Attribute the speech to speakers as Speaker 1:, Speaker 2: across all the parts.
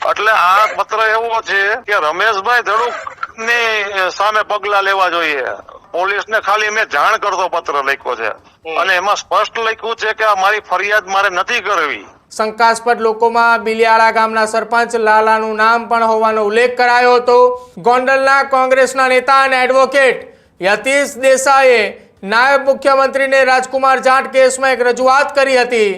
Speaker 1: એટલે આ પત્ર એવો છે કે રમેશભાઈ ધડુક ની સામે પગલા લેવા જોઈએ. પોલીસને ખાલી મેં જાણ કરતો પત્ર લખ્યો છે અને એમાં સ્પષ્ટ લખ્યું છે કે મારી ફરિયાદ મારે નથી કરવી.
Speaker 2: શંકાસ્પદ લોકોમાં બિલિયાળા ગામના સરપંચ લાલાનું નામ પણ હોવાનો ઉલ્લેખ કરાયો હતો. ગોંડલના કોંગ્રેસના નેતા અને એડવોકેટ યતીશ દેસાઈએ નાયબ મુખ્યમંત્રીને રાજકુમાર જાટ કેસમાં એક રજૂઆત કરી હતી.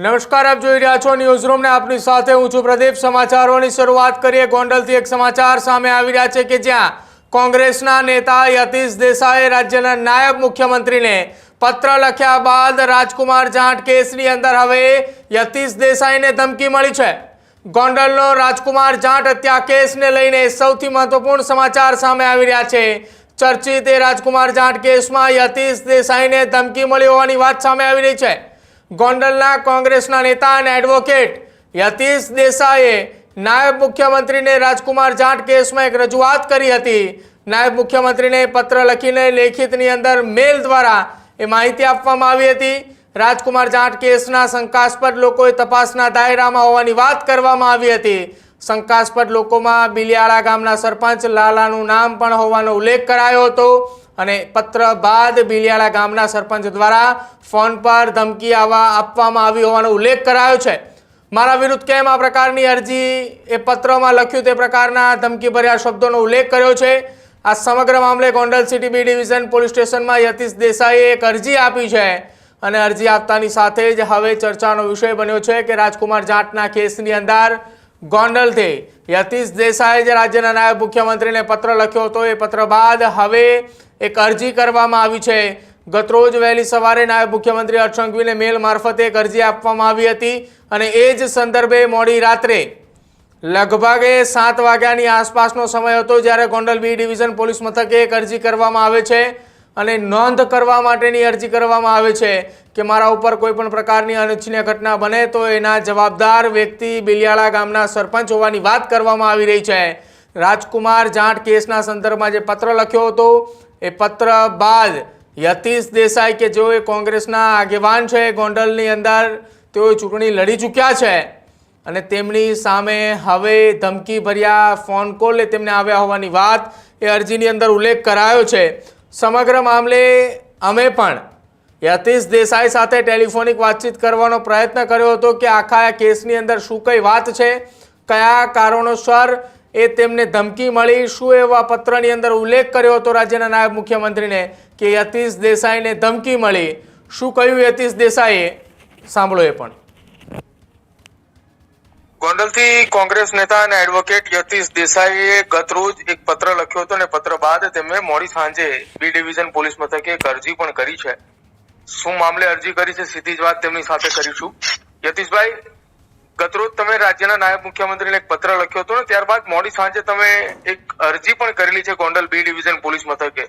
Speaker 2: નમસ્કાર, આપ જોઈ રહ્યા છો ન્યૂઝ રૂમ ને આપની સાથે હું છું પ્રદીપ. સમાચારોની શરૂઆત કરીએ. ગોંડલથી એક સમાચાર સામે આવી રહ્યા છે કે જ્યાં કોંગ્રેસના નેતા યતીશ દેસાઈએ રાજ્યના નાયબ મુખ્યમંત્રીને પત્ર લખ્યા બાદ રાજકુમાર જાટ કેસની અંદર હવે યતીશ દેસાઈને ધમકી મળી છે. ગોંડલનો રાજકુમાર જાટ હત્યા કેસને લઈને સૌથી મહત્વપૂર્ણ સમાચાર સામે આવી રહ્યા છે. ચર્ચિત રાજકુમાર જાટ કેસમાં યતીશ દેસાઈને ધમકી મળી હોવાની વાત સામે આવી રહી છે. ગોંડલના કોંગ્રેસના નેતા અને એડવોકેટ યતીશ દેસાઈએ નાયબ મુખ્યમંત્રીને રાજકુમાર જાટ કેસમાં એક રજૂઆત કરી હતી. નાયબ મુખ્યમંત્રીને પત્ર લખીને લેખિતની અંદર મેલ દ્વારા એ માહિતી આપવામાં આવી હતી. રાજકુમાર જાટ કેસના શંકાસ્પદ લોકોએ તપાસના દાયરામાં હોવાની વાત કરવામાં આવી હતી. શંકાસ્પદ લોકોમાં બિલિયાળા ગામના સરપંચ લાલાનું નામ પણ હોવાનો ઉલ્લેખ કરાયો હતો અને પત્ર બાદ બિલિયાળા ગામના સરપંચ દ્વારા ફોન પર ધમકી આપવામાં આવી હોવાનો ઉલ્લેખ કરાયો છે. મારા વિરુદ્ધ કેમ આ પ્રકારની અરજી એ પત્રમાં લખ્યું તે પ્રકારના ધમકીભર્યા શબ્દોનો ઉલ્લેખ કર્યો છે. આ સમગ્ર મામલે Gondal city B division police સ્ટેશનમાં યતીશ દેસાઈએ એક અરજી આપી છે અને અરજી આપતાની સાથે જ હવે ચર્ચાનો વિષય બન્યો છે કે રાજકુમાર જાટના કેસની અંદર ગોંડલથી યતીશ દેસાઈએ જે રાજ્યના નાયબ મુખ્યમંત્રીને પત્ર લખ્યો હતો એ પત્ર બાદ હવે એક અરજી કરવામાં આવી છે. ગતરોજ વહેલી સવારે નાયબ મુખ્યમંત્રી હર્ષ સંઘવીને મેલ મારફતે એક અરજી આપવામાં આવી હતી અને એ જ સંદર્ભે મોડી રાત્રે લગભગ 7 વાગ્યાની આસપાસનો સમય હતો જ્યારે ગોંડલ બી ડિવિઝન પોલીસ મથકે એક અરજી કરવામાં આવે છે અને નોંધ કરવા માટેની અરજી કરવામાં આવે છે કે મારા ઉપર કોઈ પણ પ્રકારની અનિચ્છનીય ઘટના બને તો એના જવાબદાર વ્યક્તિ બિલિયાળા ગામના સરપંચ હોવાની વાત કરવામાં આવી રહી છે. રાજકુમાર જાટ કેસના સંદર્ભમાં જે પત્ર લખ્યો હતો એ પત્ર બાદ યતીશ દેસાઈ કે જેઓ કોંગ્રેસના આગેવાન છે ગોંડલની અંદર, તેઓ ચૂંટણી લડી ચૂક્યા છે અને તેમની સામે હવે ધમકીભર્યા ફોન કોલ તેમને આવ્યા હોવાની વાત એ અરજીની અંદર ઉલ્લેખ કરાયો છે. સમગ્ર મામલે અમે પણ યતીશ દેસાઈ સાથે ટેલિફોનિક વાતચીત કરવાનો પ્રયત્ન કર્યો હતો કે આખા કેસની અંદર શું કઈ વાત છે, કયા કારણોસર એ તેમને ધમકી મળી, શું એવા પત્રની અંદર ઉલ્લેખ કર્યો હતો રાજ્યના નાયબ મુખ્યમંત્રીને કે યતીશ દેસાઈને ધમકી મળી, શું કહ્યું યતીશ દેસાઈએ, સાંભળો એ પણ.
Speaker 3: ગોંડલથી કોંગ્રેસ નેતા અને એડવોકેટ યતીશ દેસાઈએ ગતરોજ એક પત્ર લખ્યો હતો અને પત્ર બાદ તેમણે મોડી સાંજે બી ડિવિઝન પોલીસ મથકે એક અરજી પણ કરી છે. શું મામલે અરજી કરી છે સીધી જ વાત તેમની સાથે કરીશું. યતીશભાઈ, ગતરોજ તમે રાજ્યના નાયબ મુખ્યમંત્રીને એક પત્ર લખ્યો હતો ને ત્યારબાદ મોડી સાંજે તમે એક અરજી પણ કરેલી છે ગોંડલ બી ડિવિઝન પોલીસ મથકે.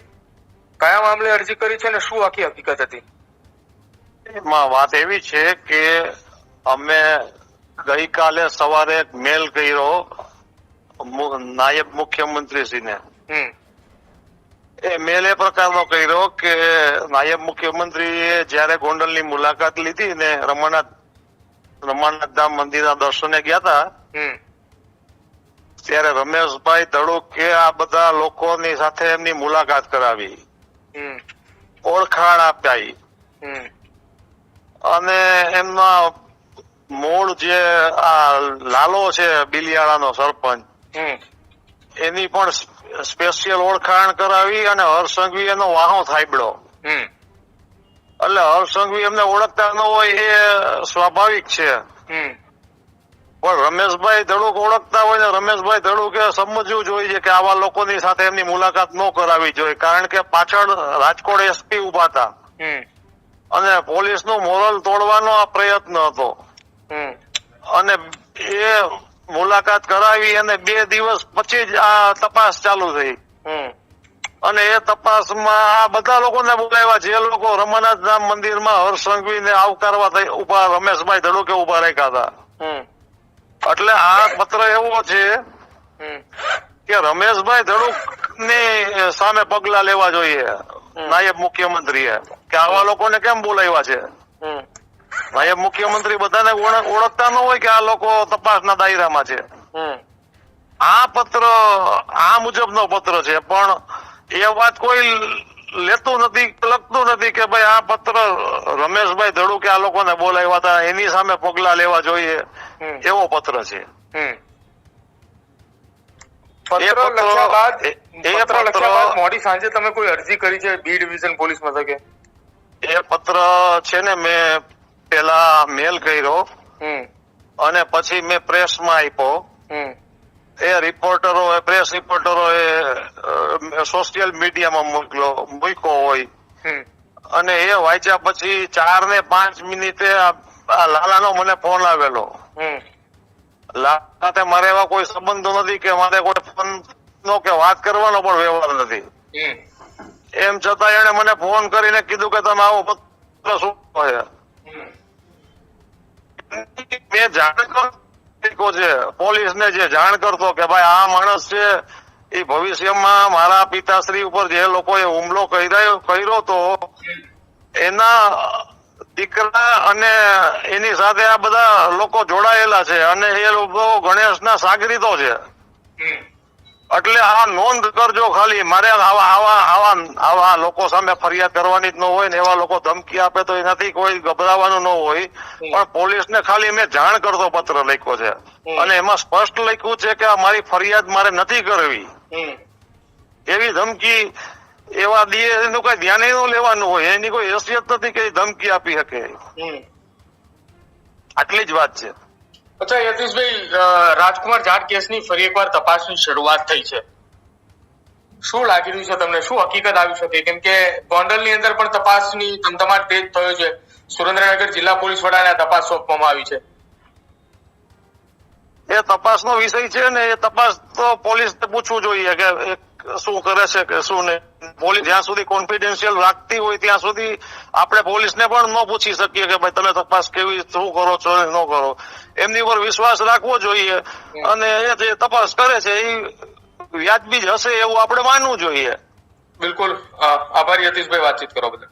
Speaker 3: કયા મામલે અરજી કરી છે અને શું આખી હકીકત હતી?
Speaker 1: એમાં વાત એવી છે કે અમે ગઈકાલે સવારે એક મેલ કર્યો નાયબ મુખ્યમંત્રીશ્રીને. એ મેલ એ પ્રકારનો કર્યો કે નાયબ મુખ્યમંત્રીએ જયારે ગોંડલની મુલાકાત લીધી ને રમાનાથ ધામ મંદિરના દર્શને ગયા હતા ત્યારે રમેશભાઈ ધડુકે આ બધા લોકોની સાથે એમની મુલાકાત કરાવી, ઓળખાણ આપાઈ અને એમના મૂળ જે આ લાલો છે બિલિયાળાનો સરપંચ એની પણ સ્પેશિયલ ઓળખાણ કરાવી અને હર્ષ સંઘવી એનો વાહો થાયબડો. એટલે હર્ષ સંઘવી એમને ઓળખતા ન હોય એ સ્વાભાવિક છે, પણ રમેશભાઈ ધડુક ઓળખતા હોય ને રમેશભાઈ ધડુકે સમજવું જોઈએ કે આવા લોકોની સાથે એમની મુલાકાત ન કરાવી જોઈએ, કારણ કે પાછળ રાજકોટ એસપી ઉભા હતા અને પોલીસનું મોરલ તોડવાનો આ પ્રયત્ન હતો અને એ મુલાકાત કરાવી અને 2 દિવસ પછી જ આ તપાસ ચાલુ થઈ અને એ તપાસમાં આ બધા લોકોને બોલાવ્યા જે લોકો રમાનાથ ધામ મંદિરમાં હર્ષ સંઘવીને આવકારવા ઉભા રમેશભાઈ ધડુકે ઉભા રાખ્યા હતા. એટલે આ પત્ર એવો છે કે રમેશભાઈ ધડુક ની સામે પગલા લેવા જોઈએ. નાયબ મુખ્યમંત્રીએ કે આવા લોકોને કેમ બોલાવ્યા છે. નાયબ મુખ્યમંત્રી બધાને ઓળખતા ન હોય કે આ લોકો તપાસના દાયરામાં છે. આ પત્ર આ મુજબનો પત્ર છે, પણ એ વાત કોઈ લેતું નથી, લખતું નથી કે ભાઈ આ પત્ર રમેશભાઈ ધડુ કે આ લોકોને બોલાવ્યા હતા એની સામે પગલા લેવા જોઈએ એવો પત્ર છે.
Speaker 3: પત્ર લખ્યા બાદ મોડી સાંજે તમે કોઈ અરજી કરી છે બી ડિવિઝન પોલીસ મથકે?
Speaker 1: એ પત્ર છે ને મેં પેલા મેલ કર્યો અને પછી મેં પ્રેસમાં આપ્યો. એ રિપોર્ટરો પ્રેસ રિપોર્ટરો એ સોશિયલ મીડિયામાં મૂક્યો હોય અને એ વાંચ્યા પછી 4 ને 5 મિનિટે આ લાલાનો મને ફોન આવેલો. લાલા સાથે મારે એવા કોઈ સંબંધો નથી કે મારે કોઈ ફોન નો કે વાત કરવાનો પણ વ્યવહાર નથી. એમ છતાં એને મને ફોન કરીને કીધું કે તમે આવો પત્ર શું છે. મેં જાણ છે પોલીસને જે જાણ કરતો કે ભાઈ આ માણસ છે એ ભવિષ્યમાં મારા પિતાશ્રી ઉપર જે લોકોએ હુમલો કર્યો તો એના દીકરા અને એની સાથે આ બધા લોકો જોડાયેલા છે અને એ લોકો ગણેશના સાગરીતો છે, એટલે આ નોંધ કરજો. ખાલી મારે આવા લોકો સામે ફરિયાદ કરવાની જ ન હોય ને એવા લોકો ધમકી આપે તો એનાથી કોઈ ગભરાવાનું ન હોય, પણ પોલીસને ખાલી મેં જાણ કરતો પત્ર લખ્યો છે અને એમાં સ્પષ્ટ લખ્યું છે કે મારી ફરિયાદ મારે નથી કરવી. એવી ધમકી એવા એનું કઈ ધ્યાન ન લેવાનું હોય, એની કોઈ હેસિયત નથી કે ધમકી આપી શકે. આટલી જ વાત છે.
Speaker 3: અચ્છા યતીશભાઈ, રાજકુમાર જાટ કેસની ફરી એકવાર તપાસની શરૂઆત થઈ છે. શું લાગી રહ્યું છે તમને? શું હકીકત આવી શકે? કેમ કે ગોંડલની અંદર પણ તપાસની ધમધમાટ તેજ થયો છે. સુરેન્દ્રનગર જિલ્લા પોલીસ વડાને તપાસ સોંપવામાં આવી છે.
Speaker 1: એ તપાસનો વિષય છે ને, એ તપાસ તો પોલીસને પૂછવું જોઈએ કે શું કરે છે કે શું નહીં. પોલીસ જ્યાં સુધી કોન્ફિડેન્શિયલ રાખતી હોય ત્યાં સુધી આપણે પોલીસને પણ ન પૂછી શકીએ કે ભાઈ તમે તપાસ કેવી શું કરો છો ન કરો. એમની ઉપર વિશ્વાસ રાખવો જોઈએ અને એ જે તપાસ કરે છે એ વ્યાજબી જ હશે એવું આપણે માનવું જોઈએ.
Speaker 3: બિલકુલ. આભાર યતીશભાઈ વાતચીત કરો બધા.